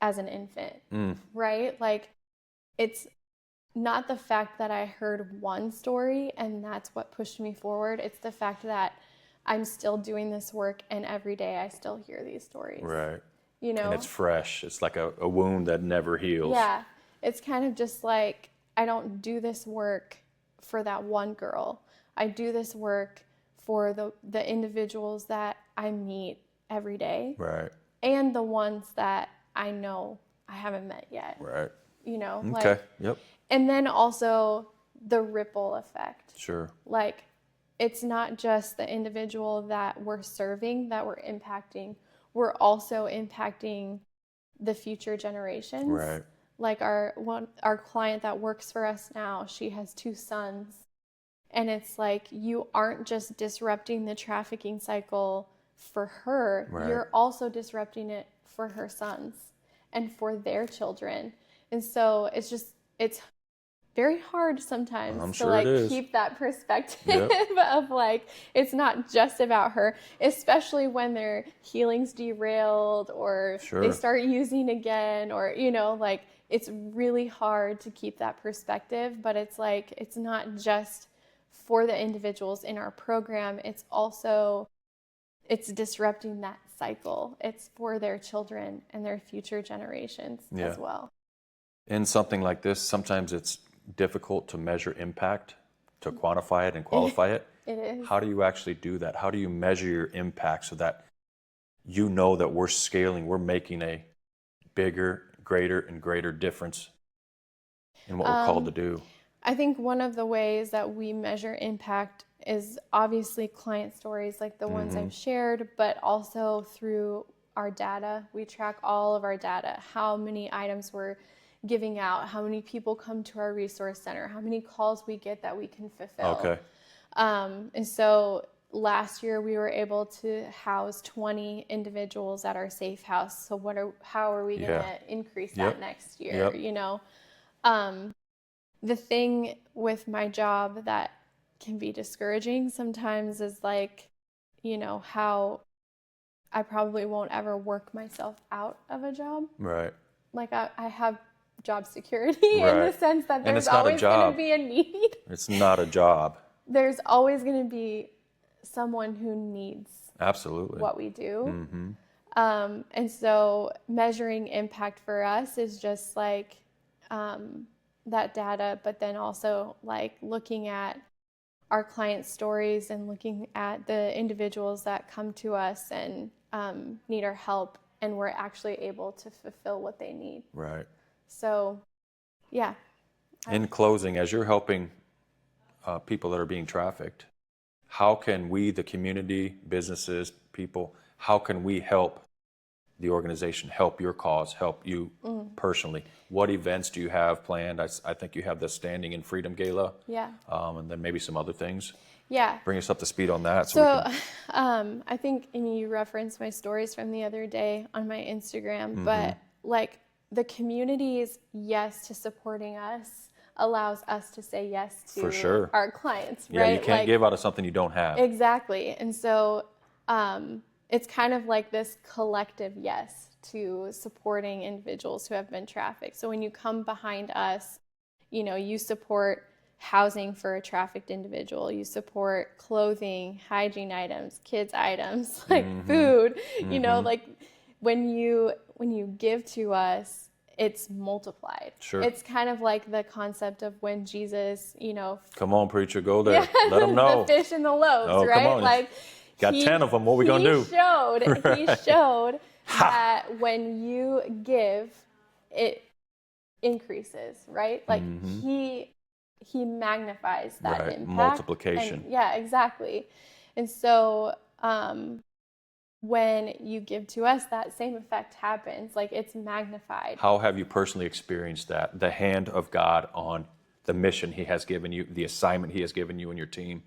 as an infant, right? Like it's not the fact that I heard one story and that's what pushed me forward. It's the fact that I'm still doing this work and every day I still hear these stories. Right. You know? And it's fresh. It's like a wound that never heals. Yeah. It's kind of just like, I don't do this work for that one girl. I do this work for the individuals that I meet every day. Right. And the ones that I know I haven't met yet. Right. You know? Okay. Like, and then also the ripple effect. Sure. Like, it's not just the individual that we're serving, that we're impacting. We're also impacting the future generations. Right. Like our client that works for us now, she has 2 sons. And it's like, you aren't just disrupting the trafficking cycle for her, you're also disrupting it for her sons and for their children. And so it's very hard sometimes to like keep that perspective of like, it's not just about her, especially when their healing's derailed or they start using again, or, you know, like it's really hard to keep that perspective. But it's like, it's not just for the individuals in our program. It's also, it's disrupting that cycle. It's for their children and their future generations as well. In something like this, sometimes it's difficult to measure impact, to quantify it and qualify it. It is. How do you actually do that? How do you measure your impact so that you know that we're scaling, we're making a bigger, greater, and greater difference in what we're called to do? I think one of the ways that we measure impact is obviously client stories like the ones I've shared, but also through our data. We track all of our data, how many items we're giving out, how many people come to our resource center, how many calls we get that we can fulfill. Okay. And so last year we were able to house 20 individuals at our safe house. So how are we going to increase that next year? You know, the thing with my job that can be discouraging sometimes is like, you know, how I probably won't ever work myself out of a job. Right. Like I have job security in the sense that there's always going to be a need. It's not a job. There's always going to be someone who needs what we do. And so measuring impact for us is just like that data, but then also like looking at our client stories and looking at the individuals that come to us and need our help, and we're actually able to fulfill what they need. Right. So, yeah. In closing, as you're helping people that are being trafficked, how can we, the community, businesses, people, how can we help the organization, help your cause, help you personally? What events do you have planned? I think you have the Standing in Freedom Gala. Yeah. And then maybe some other things. Yeah. Bring us up to speed on that. So I think, you referenced my stories from the other day on my Instagram, but like the community's yes to supporting us allows us to say yes to For sure. our clients, Yeah, right? you can't give out of something you don't have. Exactly. And so it's kind of like this collective yes to supporting individuals who have been trafficked. So when you come behind us, you support housing for a trafficked individual, you support clothing, hygiene items, kids items, like food, like when you give to us, it's multiplied. Sure. It's kind of like the concept of when Jesus, Come on, preacher, go there. Let them know. the fish and the loaves, Oh, right? come on. Like Got 10 of them. What we going to do? He showed that when you give, it increases, right? Like he magnifies that Right. impact. Multiplication. And, yeah, exactly. And so when you give to us, that same effect happens. Like it's magnified. How have you personally experienced that? The hand of God on the mission he has given you, the assignment he has given you and your team.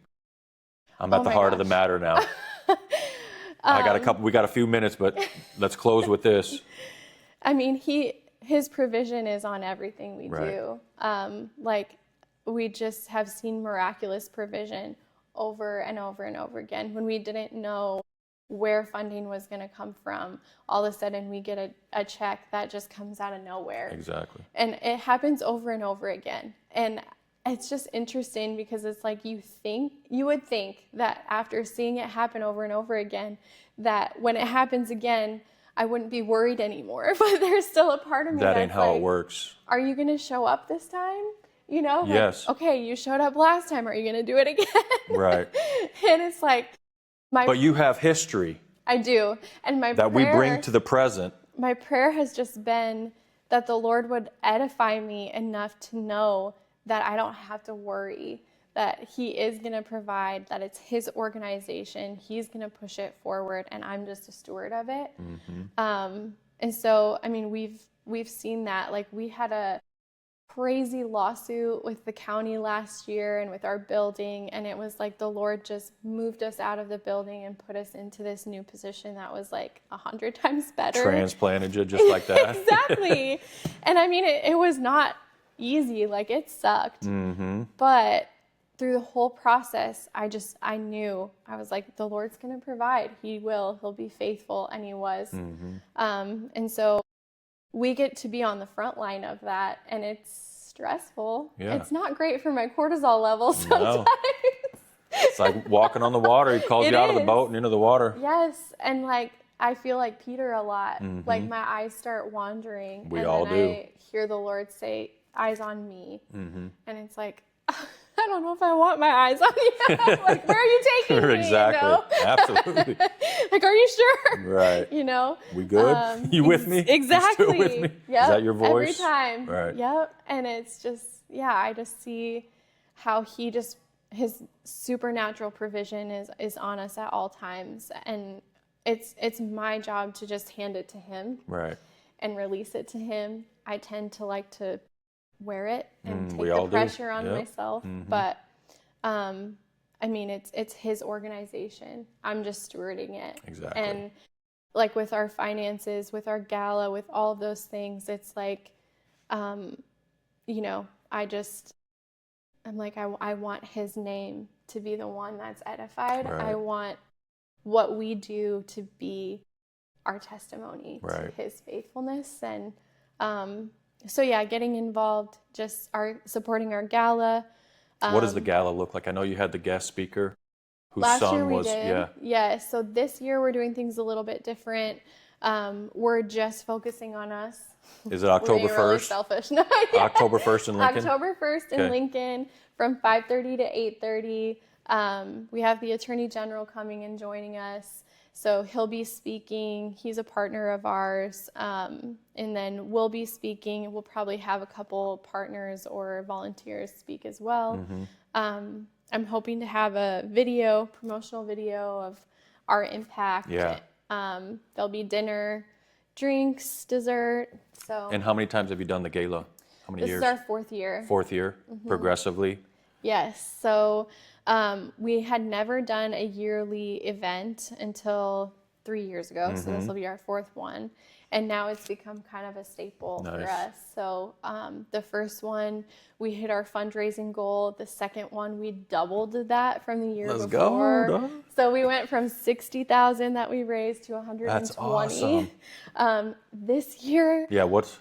I'm at the heart of the matter now. We got a few minutes, but let's close with this. I mean, his provision is on everything we Right. do. Like we just have seen miraculous provision over and over and over again. When we didn't know where funding was going to come from, all of a sudden we get a check that just comes out of nowhere. Exactly. And it happens over and over again. And it's just interesting because it's like you would think that after seeing it happen over and over again, that when it happens again, I wouldn't be worried anymore. But there's still a part of me that that's ain't how like, it works. Are you going to show up this time? Like, yes. Okay, you showed up last time. Are you going to do it again? Right. And it's like But you have history. I do. And we bring to the present. My prayer has just been that the Lord would edify me enough to know that I don't have to worry, that he is going to provide, that it's his organization, he's going to push it forward, and I'm just a steward of it. And so, I mean, we've seen that. Like we had a crazy lawsuit with the county last year and with our building, and it was like the Lord just moved us out of the building and put us into this new position that was like 100 times better. Transplanted you just like that. Exactly. And I mean, it was not easy. Like it sucked. But through the whole process, I knew, I was like, the Lord's going to provide. He will. He'll be faithful. And he was. And so we get to be on the front line of that, and it's stressful. Yeah. It's not great for my cortisol levels sometimes. No. It's like walking on the water. He calls you out of the boat and into the water. Yes. And like, I feel like Peter a lot. Like my eyes start wandering. We and all then do. I hear the Lord say, eyes on me. And it's like, I don't know if I want my eyes on you. Like, where are you taking me? Exactly. Absolutely. Like, are you sure? Right. We good? You with me? Exactly. You still with me? Yep. Is that your voice? Every time. Right. Yep. And it's just, I just see how his supernatural provision is on us at all times. And it's my job to just hand it to him. Right. And release it to him. I tend to like to wear it and take we the all pressure do. on Yep. myself. But I mean, it's his organization. I'm just stewarding it. Exactly. And like with our finances, with our gala, with all of those things, it's like, I'm like, I want his name to be the one that's edified. Right. I want what we do to be our testimony to his faithfulness. And getting involved, just supporting our gala. What does the gala look like? I know you had the guest speaker whose Last son year we was, did. Yeah. So this year we're doing things a little bit different. We're just focusing on us. Is it October We're being really 1st? selfish. No, yeah. October 1st in Lincoln? October 1st in Okay. Lincoln from 5:30 to 8:30. We have the Attorney General coming and joining us. So he'll be speaking. He's a partner of ours. And then we'll be speaking. We'll probably have a couple partners or volunteers speak as well. I'm hoping to have a promotional video of our impact. Yeah. There'll be dinner, drinks, dessert. So. And how many times have you done the gala? How many This years? is our fourth year. Fourth year, progressively? Yes. So we had never done a yearly event until 3 years ago. So this will be our fourth one. And now it's become kind of a staple for us. So the first one, we hit our fundraising goal. The second one, we doubled that from the year Let's before. go. So we went from 60,000 that we raised to 120. That's awesome. This year, Yeah, what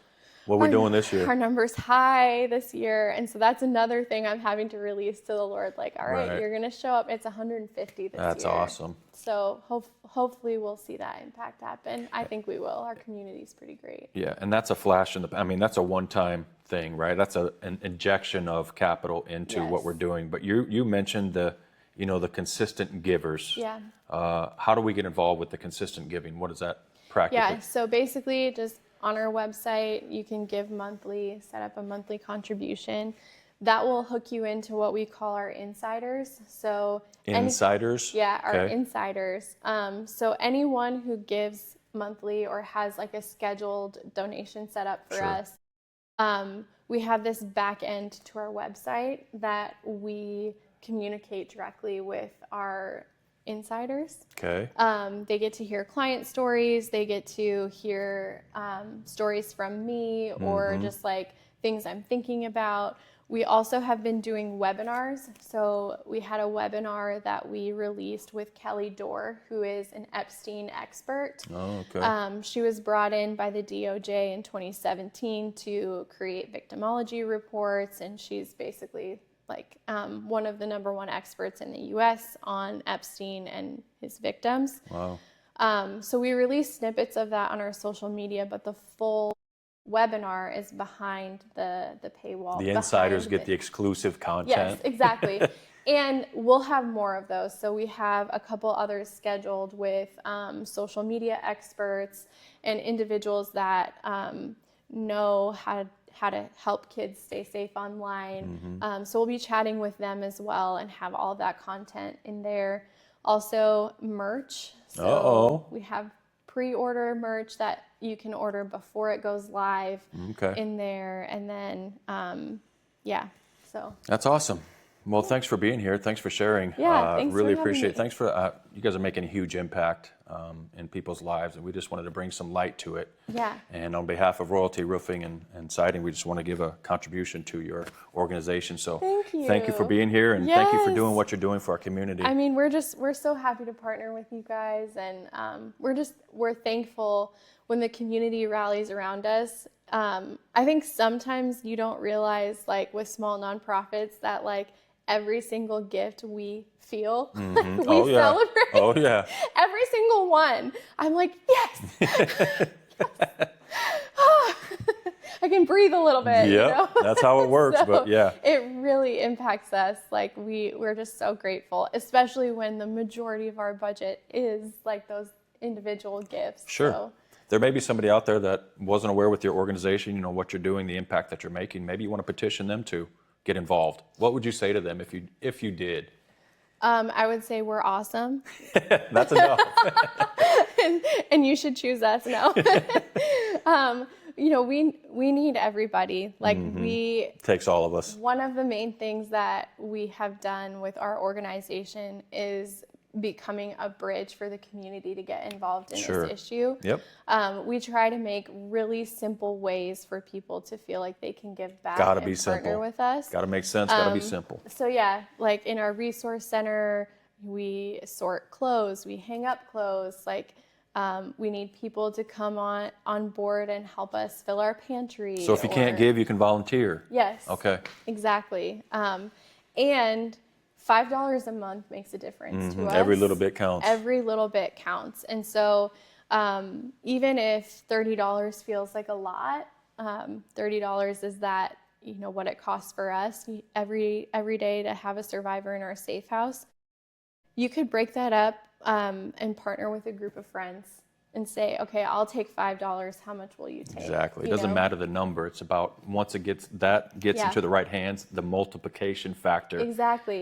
are we doing this year? our number's high this year. And so that's another thing I'm having to release to the Lord. Like, all right, you're going to show up. It's 150 this year. That's awesome. So hopefully we'll see that impact happen. I think we will. Our community's pretty great. Yeah, and that's a flash in the, I mean, that's a one-time thing, right? That's an injection of capital into what we're doing. But you mentioned the consistent givers. Yeah. How do we get involved with the consistent giving? What is that practically? Yeah, so basically just on our website, you can give monthly, set up a monthly contribution. That will hook you into what we call our insiders. So Insiders? our insiders. So anyone who gives monthly or has like a scheduled donation set up for us, we have this back end to our website that we communicate directly with our insiders. Okay. They get to hear client stories. They get to hear stories from me or just like things I'm thinking about. We also have been doing webinars. So we had a webinar that we released with Kelly Dorr, who is an Epstein expert. Oh, okay. She was brought in by the DOJ in 2017 to create victimology reports, and she's basically like one of the #1 experts in the U.S. on Epstein and his victims. Wow. So we released snippets of that on our social media, but the full webinar is behind the paywall. The insiders get the exclusive content. Yes, exactly. And we'll have more of those. So we have a couple others scheduled with social media experts and individuals that know how to help kids stay safe online. So we'll be chatting with them as well and have all of that content in there. Also merch. So we have pre-order merch that you can order before it goes live in there. And then, so. That's awesome. Well, thanks for being here. Thanks for sharing. Yeah, thanks really for having appreciate it. me. Thanks for, you guys are making a huge impact in people's lives, and we just wanted to bring some light to it. Yeah. And on behalf of Royalty Roofing and Siding, we just want to give a contribution to your organization. So thank you for being here, and thank you for doing what you're doing for our community. I mean, we're so happy to partner with you guys, and we're thankful when the community rallies around us. I think sometimes you don't realize, like with small nonprofits, that like every single gift we feel, we celebrate. Oh yeah. Every single one. I'm like, yes. I can breathe a little bit. Yeah, that's how it works. So but yeah, it really impacts us. Like we're just so grateful, especially when the majority of our budget is like those individual gifts. Sure. So, there may be somebody out there that wasn't aware with your organization, what you're doing, the impact that you're making. Maybe you want to petition them to get involved. What would you say to them if you did? I would say we're awesome. That's enough. and you should choose us now. We need everybody. Like Takes all of us. One of the main things that we have done with our organization is becoming a bridge for the community to get involved in this issue. Yep. We try to make really simple ways for people to feel like they can give back Gotta and be partner simple. with us. Gotta make sense, gotta be simple. So yeah, like in our resource center, we sort clothes, we hang up clothes, like we need people to come on board and help us fill our pantry. So if you can't give, you can volunteer. Yes. Okay. Exactly. And $5 a month makes a difference to us. Every little bit counts. Every little bit counts. And so Even if $30 feels like a lot, $30 is that, what it costs for us every day to have a survivor in our safe house. You could break that up and partner with a group of friends and say, okay, I'll take $5. How much will you take? Exactly. It doesn't matter the number. It's about once it gets into the right hands, the multiplication factor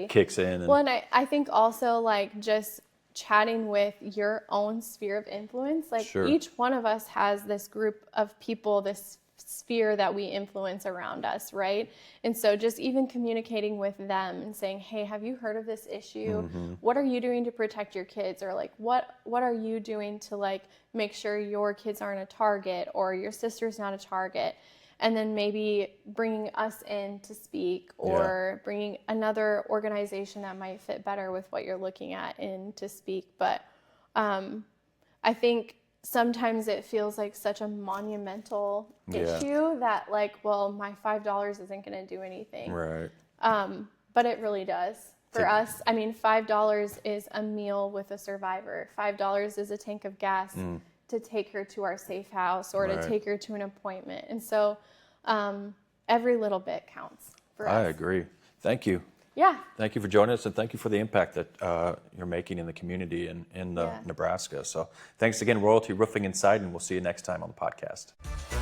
kicks in. Well, and I think also like just chatting with your own sphere of influence, like each one of us has this group of people, this sphere that we influence around us, right? And so just even communicating with them and saying, hey, have you heard of this issue? What are you doing to protect your kids? Or like, what are you doing to like make sure your kids aren't a target or your sister's not a target? And then maybe bringing us in to speak or bringing another organization that might fit better with what you're looking at in to speak. But I think sometimes it feels like such a monumental issue that like, well, my $5 isn't going to do anything. Right. But it really does. For us, I mean, $5 is a meal with a survivor. $5 is a tank of gas to take her to our safe house or to take her to an appointment. And so every little bit counts for us. I agree. Thank you. Yeah. Thank you for joining us, and thank you for the impact that you're making in the community and in Nebraska. So thanks again, Royalty Roofing and Siding. We'll see you next time on the podcast.